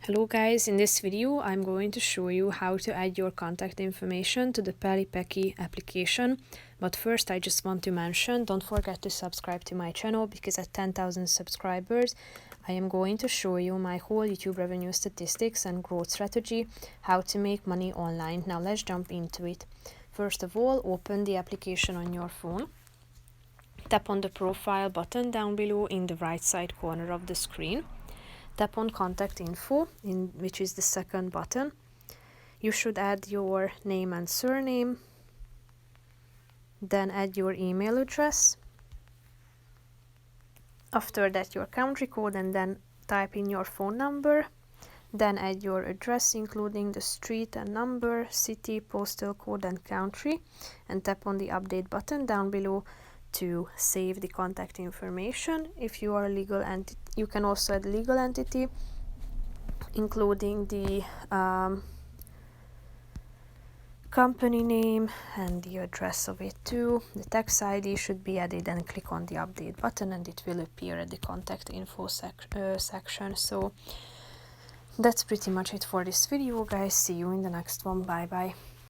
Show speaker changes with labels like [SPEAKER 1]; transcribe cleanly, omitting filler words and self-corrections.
[SPEAKER 1] Hello guys, in this video I'm going to show you how to add your contact information to the Pelipecky application. But first I just want to mention, don't forget to subscribe to my channel because at 10,000 subscribers I am going to show you my whole YouTube revenue statistics and growth strategy, how to make money online. Now let's jump into it. First of all, open the application on your phone. Tap on the profile button down below in the right side corner of the screen. Tap on contact info, which is the second button. You should add your name and surname, then add your email address. After that your country code, and then type in your phone number. Then add your address including the street and number, city, postal code and country, and tap on the update button down below to save the contact information. If you are a legal entity, you can also add legal entity, including the company name and the address of it too. The tax ID should be added, and click on the update button and it will appear at the contact info section. So that's pretty much it for this video guys. See you in the next one. Bye bye.